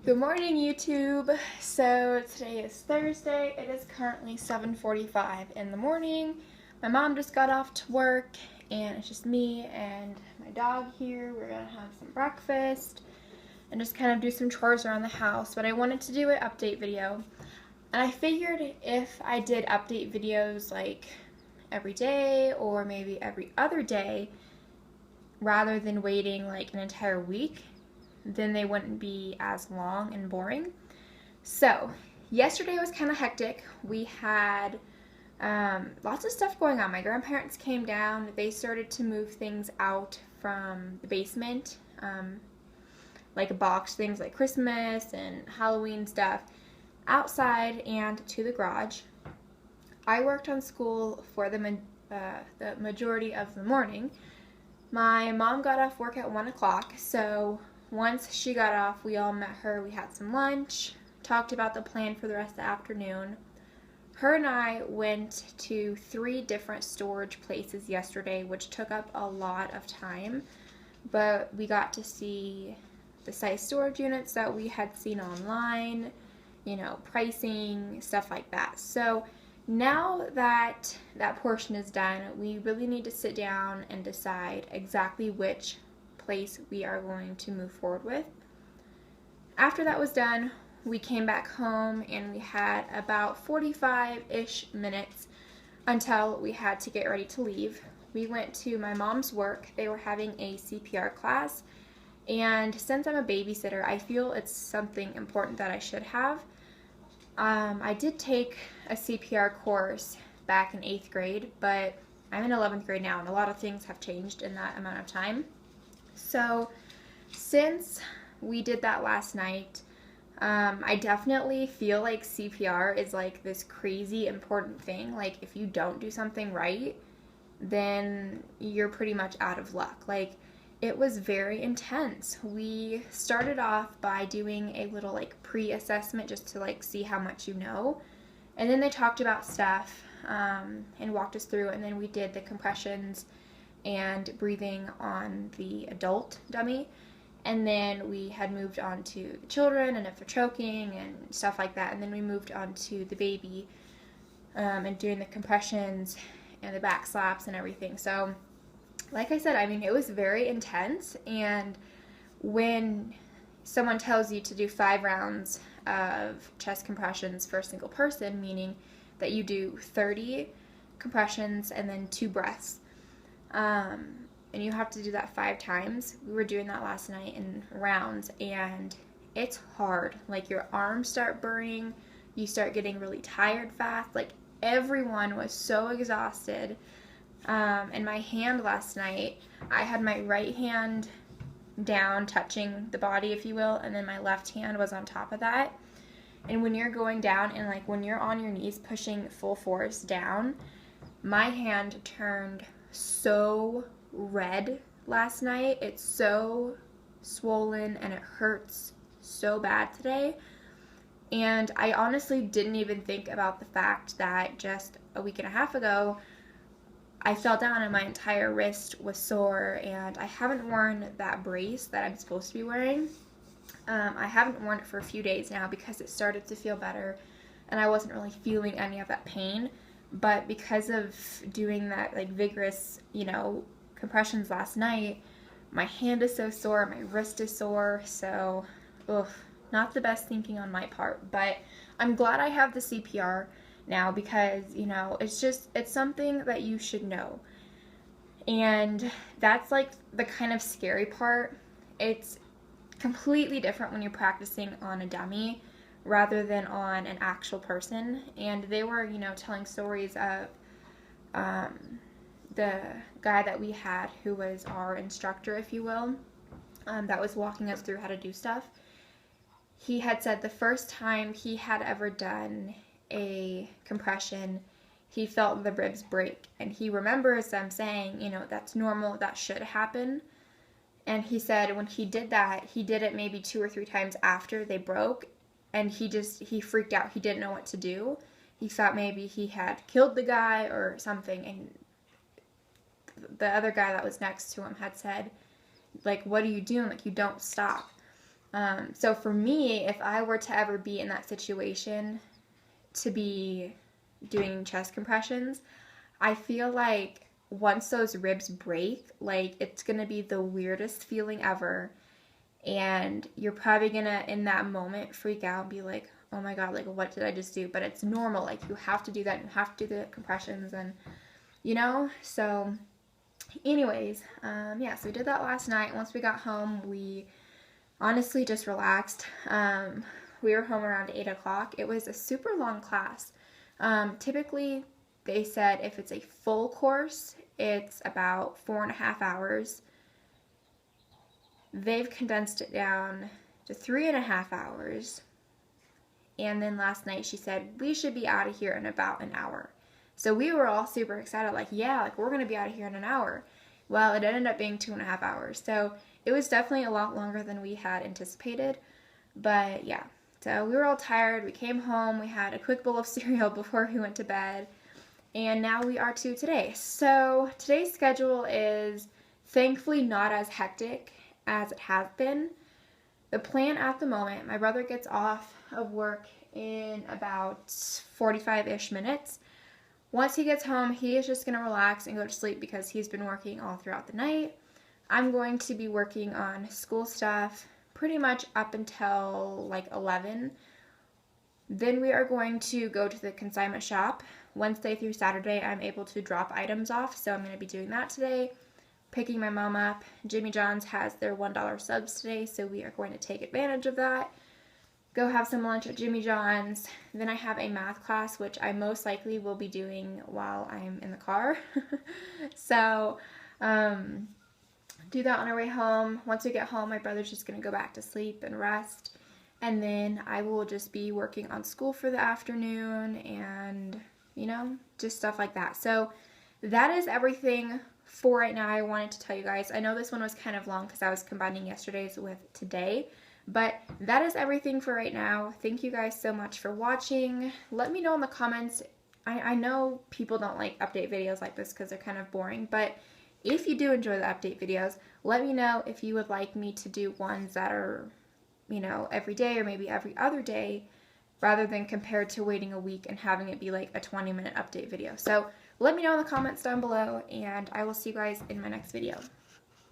Good morning, YouTube. So today is Thursday. It is currently 7:45 in the morning. My mom just got off to work, and it's just me and my dog here. We're gonna have some breakfast and just kind of do some chores around the house. But I wanted to do an update video, and I figured if I did update videos like every day or maybe every other day, rather than waiting like an entire week, then they wouldn't be as long and boring. So yesterday was kind of hectic. We had lots of stuff going on. My grandparents came down. They started to move things out from the basement, like box things like Christmas and Halloween stuff, outside and to the garage. I worked on school for the majority of the morning. My mom got off work at 1 o'clock, so once she got off, we all met her. We had some lunch, talked about the plan for the rest of the afternoon. Her and I went to 3 different storage places yesterday, which took up a lot of time, but we got to see the size storage units that we had seen online, pricing, stuff like that. So now that that portion is done, we really need to sit down and decide exactly which place we are going to move forward with. After that was done, we came back home and we had about 45-ish minutes until we had to get ready to leave. We went to my mom's work. They were having a CPR class, and since I'm a babysitter, I feel it's something important that I should have. I did take a CPR course back in 8th grade, but I'm in 11th grade now, and a lot of things have changed in that amount of time. So since we did that last night, I definitely feel like CPR is like this crazy important thing. Like if you don't do something right, then you're pretty much out of luck. Like it was very intense. We started off by doing a little like pre-assessment just to like see how much you know. And then they talked about stuff and walked us through, and then we did the compressions and breathing on the adult dummy, and then we had moved on to the children and if they're choking and stuff like that, and then we moved on to the baby and doing the compressions and the back slaps and everything. So like I said, I mean, it was very intense, and when someone tells you to do 5 rounds of chest compressions for a single person, meaning that you do 30 compressions and then 2 breaths, and you have to do that 5 times. We were doing that last night in rounds, and it's hard. Like your arms start burning, you start getting really tired fast. Like everyone was so exhausted. And my hand last night, I had my right hand down touching the body, if you will, and then my left hand was on top of that. And when you're going down and like when you're on your knees pushing full force down, my hand turned so red last night. It's so swollen and it hurts so bad today. And I honestly didn't even think about the fact that just a week and a half ago, I fell down and my entire wrist was sore, and I haven't worn that brace that I'm supposed to be wearing. I haven't worn it for a few days now because it started to feel better and I wasn't really feeling any of that pain. But because of doing that like vigorous, compressions last night, my hand is so sore, my wrist is sore, so not the best thinking on my part. But I'm glad I have the CPR now because, it's something that you should know. And that's like the kind of scary part. It's completely different when you're practicing on a dummy rather than on an actual person. And they were, telling stories of the guy that we had who was our instructor, if you will, that was walking us through how to do stuff. He had said the first time he had ever done a compression, he felt the ribs break. And he remembers them saying, that's normal, that should happen. And he said when he did that, he did it maybe 2 or 3 times after they broke, and he freaked out. He didn't know what to do. He thought maybe he had killed the guy or something, and the other guy that was next to him had said, like, what are you doing? Like, you don't stop. So for me, if I were to ever be in that situation to be doing chest compressions, I feel like once those ribs break, like it's gonna be the weirdest feeling ever. And you're probably gonna, in that moment, freak out and be like, oh my God, like what did I just do? But it's normal. Like you have to do that. You have to do the compressions and, so anyways, yeah, so we did that last night. Once we got home, we honestly just relaxed. We were home around 8 o'clock. It was a super long class. Typically, they said if it's a full course, it's about 4.5 hours. They've condensed it down to 3.5 hours. And then last night she said, we should be out of here in about an hour. So we were all super excited, like, yeah, like we're going to be out of here in an hour. Well, it ended up being 2.5 hours. So it was definitely a lot longer than we had anticipated. But yeah, so we were all tired. We came home. We had a quick bowl of cereal before we went to bed. And now we are to today. So today's schedule is thankfully not as hectic as it has been. The plan at the moment, my brother gets off of work in about 45-ish minutes. Once he gets home, he is just going to relax and go to sleep because he's been working all throughout the night. I'm going to be working on school stuff pretty much up until like 11. Then we are going to go to the consignment shop. Wednesday through Saturday, I'm able to drop items off, so I'm going to be doing that today. Picking my mom up. Jimmy John's has their $1 subs today, so we are going to take advantage of that. Go have some lunch at Jimmy John's. Then I have a math class, which I most likely will be doing while I'm in the car. So, do that on our way home. Once we get home, my brother's just going to go back to sleep and rest. And then I will just be working on school for the afternoon and, just stuff like that. So that is everything for right now. I wanted to tell you guys. I know this one was kind of long because I was combining yesterday's with today. But that is everything for right now. Thank you guys so much for watching. Let me know in the comments. I know people don't like update videos like this because they're kind of boring. But if you do enjoy the update videos, let me know if you would like me to do ones that are every day or maybe every other day rather than compared to waiting a week and having it be like a 20-minute update video. So let me know in the comments down below and I will see you guys in my next video.